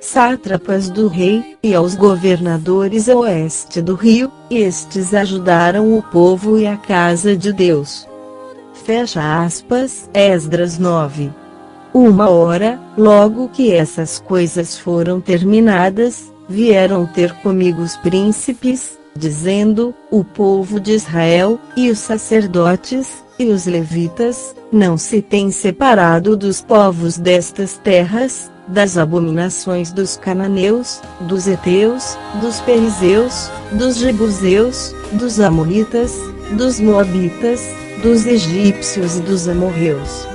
S1: sátrapas do rei, e aos governadores a oeste do rio, e estes ajudaram o povo e a casa de Deus. Fecha aspas. Esdras 9. 1 Logo que essas coisas foram terminadas, vieram ter comigo os príncipes, dizendo: o povo de Israel, e os sacerdotes, e os levitas, não se têm separado dos povos destas terras, das abominações dos cananeus, dos heteus, dos perizeus, dos jebuseus, dos amonitas, dos moabitas, dos egípcios e dos amorreus.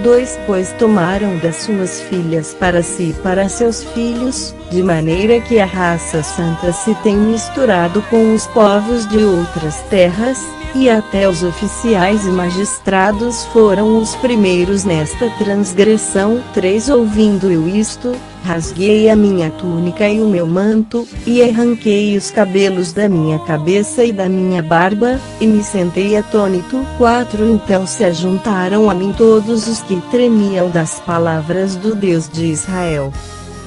S1: 2 Pois tomaram das suas filhas para si e para seus filhos, de maneira que a raça santa se tem misturado com os povos de outras terras, e até os oficiais e magistrados foram os primeiros nesta transgressão. 3 Ouvindo eu isto, rasguei a minha túnica e o meu manto, e arranquei os cabelos da minha cabeça e da minha barba, e me sentei atônito. 4 Então se ajuntaram a mim todos os que tremiam das palavras do Deus de Israel,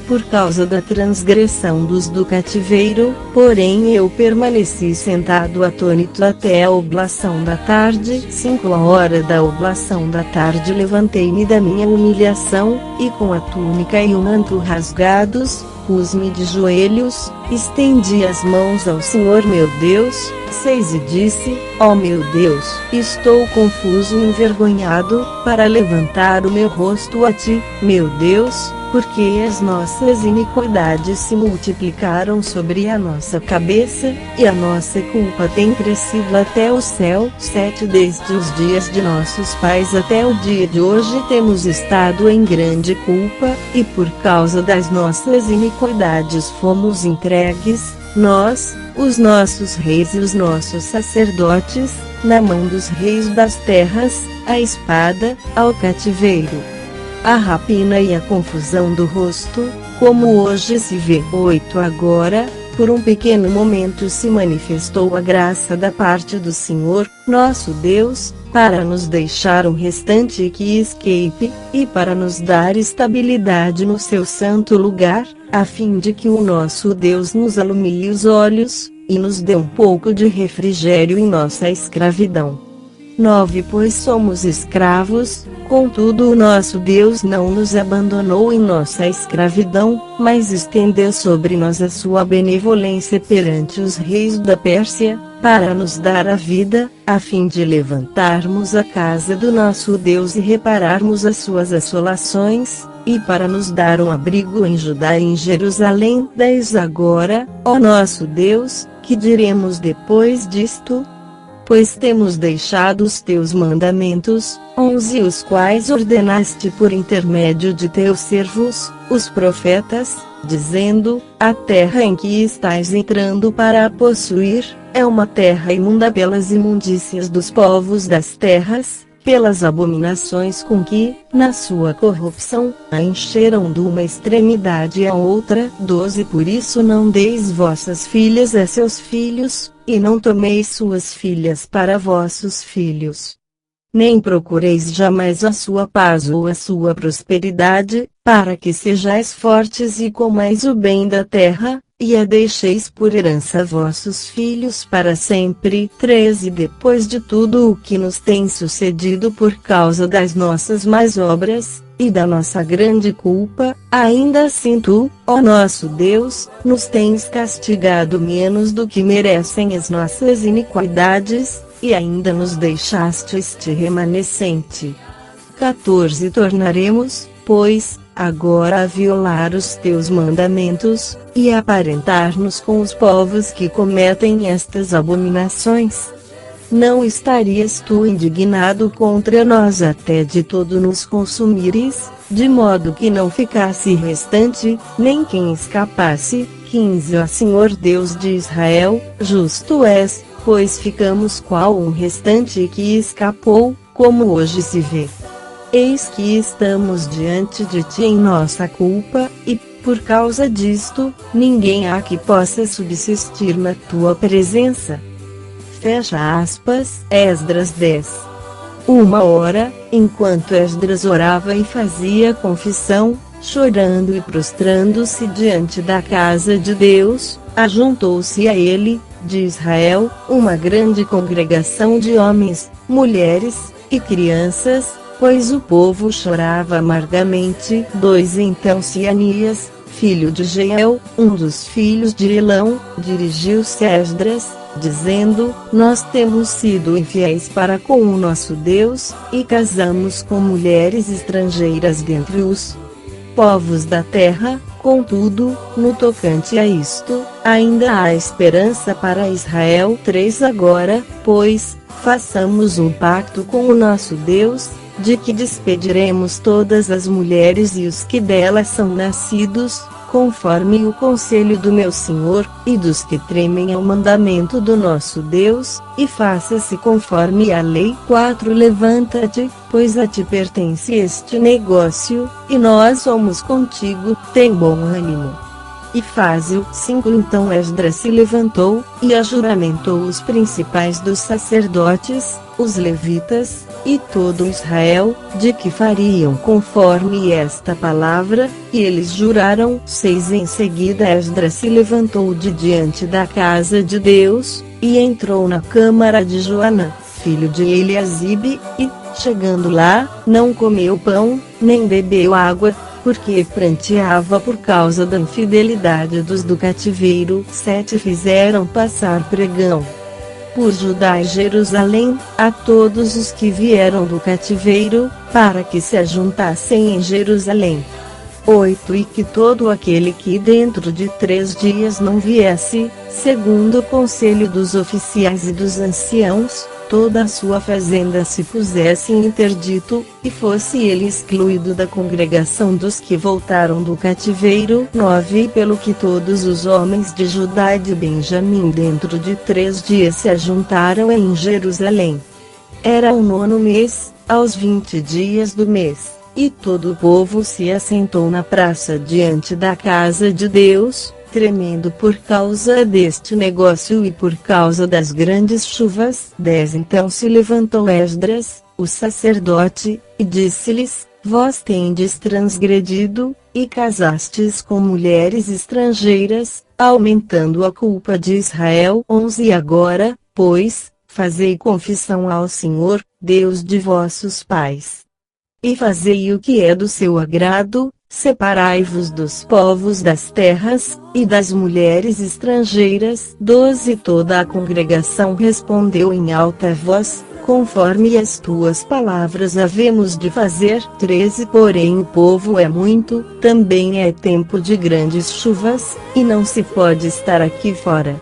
S1: por causa da transgressão dos do cativeiro, porém eu permaneci sentado atônito até a oblação da tarde. 5 A hora da oblação da tarde levantei-me da minha humilhação, e com a túnica e o manto rasgados, pus-me de joelhos, estendi as mãos ao Senhor meu Deus. 6 E disse: ó meu Deus, estou confuso e envergonhado, para levantar o meu rosto a ti, meu Deus, porque as nossas iniquidades se multiplicaram sobre a nossa cabeça, e a nossa culpa tem crescido até o céu. 7 Desde os dias de nossos pais até o dia de hoje temos estado em grande culpa, e por causa das nossas iniquidades fomos entregues, nós, os nossos reis e os nossos sacerdotes, na mão dos reis das terras, à espada, ao cativeiro, a rapina e a confusão do rosto, como hoje se vê. 8 Agora, por um pequeno momento se manifestou a graça da parte do Senhor, nosso Deus, para nos deixar um restante que escape, e para nos dar estabilidade no seu santo lugar, a fim de que o nosso Deus nos alumie os olhos, e nos dê um pouco de refrigério em nossa escravidão. 9 Pois somos escravos, contudo o nosso Deus não nos abandonou em nossa escravidão, mas estendeu sobre nós a sua benevolência perante os reis da Pérsia, para nos dar a vida, a fim de levantarmos a casa do nosso Deus e repararmos as suas assolações, e para nos dar um abrigo em Judá e em Jerusalém. 10 Agora, ó nosso Deus, que diremos depois disto? Pois temos deixado os teus mandamentos, 11 Os quais ordenaste por intermédio de teus servos, os profetas, dizendo: a terra em que estais entrando para a possuir, é uma terra imunda pelas imundícias dos povos das terras, pelas abominações com que, na sua corrupção, a encheram de uma extremidade à outra. 12 Por isso não deis vossas filhas a seus filhos, e não tomeis suas filhas para vossos filhos. Nem procureis jamais a sua paz ou a sua prosperidade, para que sejais fortes e comais o bem da terra, e a deixeis por herança a vossos filhos para sempre. 13 Depois de tudo o que nos tem sucedido por causa das nossas más obras, e da nossa grande culpa, ainda assim tu, ó nosso Deus, nos tens castigado menos do que merecem as nossas iniquidades, e ainda nos deixaste este remanescente. 14 Tornaremos, pois, agora a violar os teus mandamentos, e a aparentar-nos com os povos que cometem estas abominações? Não estarias tu indignado contra nós até de todo nos consumires, de modo que não ficasse restante, nem quem escapasse? 15 Ó Senhor Deus de Israel, justo és, pois ficamos qual um restante que escapou, como hoje se vê. Eis que estamos diante de ti em nossa culpa, e, por causa disto, ninguém há que possa subsistir na tua presença. Fecha aspas. Esdras 10. 1 enquanto Esdras orava e fazia confissão, chorando e prostrando-se diante da casa de Deus, ajuntou-se a ele, de Israel, uma grande congregação de homens, mulheres, e crianças, pois o povo chorava amargamente. 2 Então Sianias, filho de Jeiel, um dos filhos de Elão, dirigiu-se a Esdras, dizendo: nós temos sido infiéis para com o nosso Deus, e casamos com mulheres estrangeiras dentre os povos da terra. Contudo, no tocante a isto, ainda há esperança para Israel. 3 Agora, pois, façamos um pacto com o nosso Deus, de que despediremos todas as mulheres e os que delas são nascidos, conforme o conselho do meu Senhor, e dos que tremem ao mandamento do nosso Deus, e faça-se conforme a lei. 4 Levanta-te, pois a ti pertence este negócio, e nós somos contigo, tem bom ânimo. E faze-o. 5 Então Esdras se levantou, e ajuramentou os principais dos sacerdotes, os levitas, e todo Israel, de que fariam conforme esta palavra, e eles juraram. 6 Em seguida Esdras se levantou de diante da casa de Deus, e entrou na câmara de Joanã, filho de Eliasibe, e, chegando lá, não comeu pão, nem bebeu água, porque pranteava por causa da infidelidade dos do cativeiro. 7 Fizeram passar pregão por Judá e Jerusalém, a todos os que vieram do cativeiro, para que se ajuntassem em Jerusalém. 8 E que todo aquele que dentro de 3 dias não viesse, segundo o conselho dos oficiais e dos anciãos, toda a sua fazenda se pusesse em interdito, e fosse ele excluído da congregação dos que voltaram do cativeiro. 9 E pelo que todos os homens de Judá e de Benjamim dentro de 3 dias se ajuntaram em Jerusalém. Era o 9º mês, aos 20 dias do mês, e todo o povo se assentou na praça diante da casa de Deus, tremendo por causa deste negócio e por causa das grandes chuvas. 10 Então se levantou Esdras, o sacerdote, e disse-lhes: Vós tendes transgredido, e casastes com mulheres estrangeiras, aumentando a culpa de Israel. 11 Agora, pois, fazei confissão ao Senhor, Deus de vossos pais, e fazei o que é do seu agrado. Separai-vos dos povos das terras, e das mulheres estrangeiras. 12 Toda a congregação respondeu em alta voz: Conforme as tuas palavras havemos de fazer. 13 Porém o povo é muito, também é tempo de grandes chuvas, e não se pode estar aqui fora.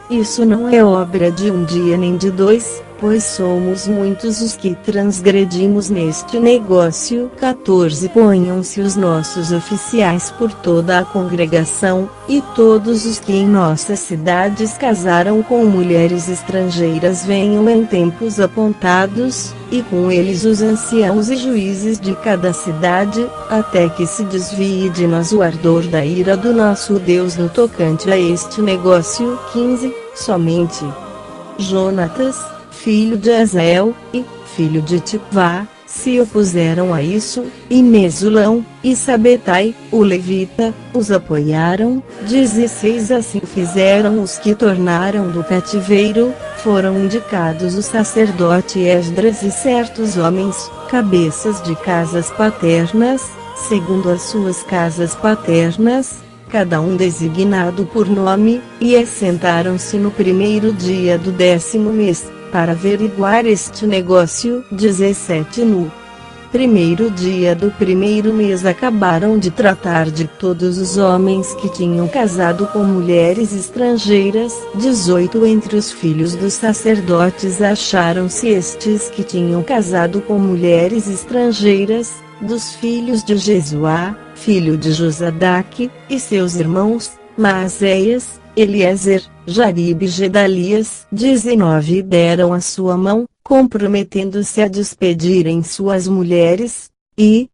S1: Isso não é obra de um dia nem de 2, pois somos muitos os que transgredimos neste negócio. 14 Ponham-se os nossos oficiais por toda a congregação, e todos os que em nossas cidades casaram com mulheres estrangeiras venham em tempos apontados, e com eles os anciãos e juízes de cada cidade, até que se desvie de nós o ardor da ira do nosso Deus no tocante a este negócio. 15 Somente Jonatas, filho de Azael, e filho de Tikvá, se opuseram a isso, e Mesulão, e Sabetai, o levita, os apoiaram. 16 Assim fizeram os que tornaram do cativeiro, foram indicados o sacerdote Esdras e certos homens, cabeças de casas paternas, segundo as suas casas paternas, cada um designado por nome, e assentaram-se no 1º dia do 10º mês, para averiguar este negócio. 17 No 1º dia do 1º mês acabaram de tratar de todos os homens que tinham casado com mulheres estrangeiras. 18 Entre os filhos dos sacerdotes acharam-se estes que tinham casado com mulheres estrangeiras, dos filhos de Jesuá, filho de Josadaque, e seus irmãos, Maazéias, Eliezer, Jaribe e Gedalias. 19 E deram a sua mão, comprometendo-se a despedirem suas mulheres, e,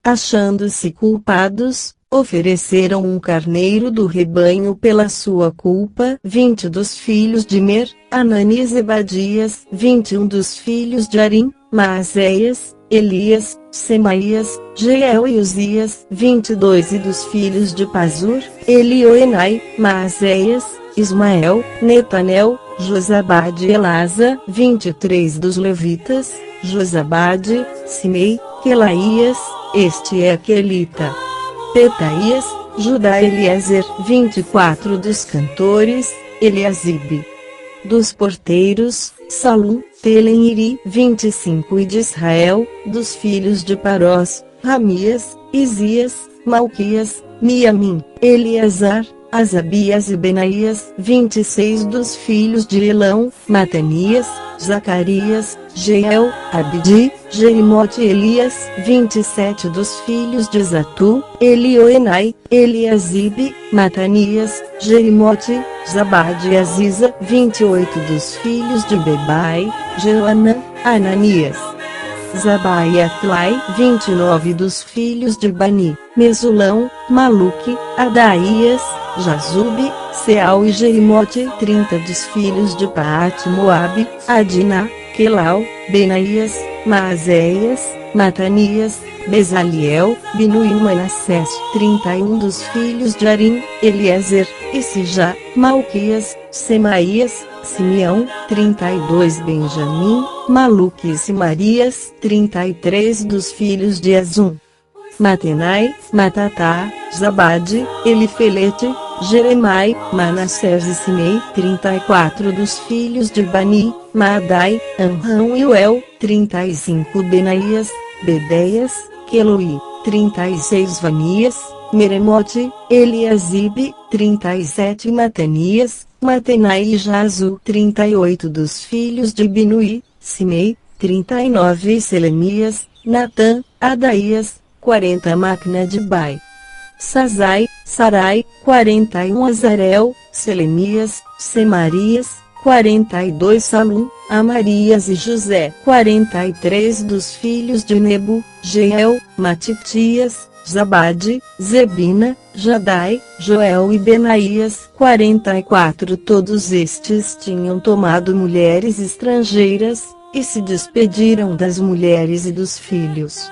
S1: achando-se culpados, ofereceram um carneiro do rebanho pela sua culpa. 20 Dos filhos de Mer, Anani e Zebadias. 21 Dos filhos de Arim, Maazéias, Elias, Semaías, Jeiel e Uzias. 22 E dos filhos de Pazur, Elioenai, Maazéias, Ismael, Netanel, Josabade e Elasa. 23 Dos levitas, Josabade, Simei, Quelaías, este é Quelita, Petaías, Judá e Eliezer. 24 Dos cantores, Eliasibe. Dos porteiros, Salum, Teleniri. 25 E de Israel, dos filhos de Parós, Ramias, Isias, Malquias, Miamim, Eleazar, Asabias e Benaías. 26 dos filhos de Elão, Matanias, Zacarias, Jeiel, Abdi, Jerimote e Elias. 27 dos filhos de Zatu, Elioenai, Eliasibe, Matanias, Jerimote, Zabade e Aziza. 28 dos filhos de Bebai, Joanã, Ananias, Zabai e Atlai. 29 dos filhos de Bani, Mesulão, Maluque, Adaías, Jazube, Seal e Jerimote. 30 dos filhos de Paate Moabe, Adina, Quelau, Benaías, Maazéias, Matanias, Bezaliel, Binu e Manassés. 31 dos filhos de Arim, Eliezer, Isijá, Malquias, Semaías, Simeão. 32 Benjamim, Maluque e Simarias. 33 dos filhos de Azum, Matenai, Matatá, Zabade, Elifelete, Jeremai, Manassés e Simei. 34 dos filhos de Bani, Maadai, Amrão e Uel. 35 Benaías, Bedeias, Quelui. 36 Vanias, Meremote, Eliasibe. 37 Matanias, Matenai e Jazu. 38 dos filhos de Binui, Simei. 39 Selemias, Natã, Adaías. 40 Macna de Bai, Sazai, Sarai. 41 Azarel, Selemias, Semarias. 42 Salum, Amarias e José. 43 dos filhos de Nebo, Jeiel, Matitias, Zabade, Zebina, Jadai, Joel e Benaías. 44 Todos estes tinham tomado mulheres estrangeiras, e se despediram das mulheres e dos filhos.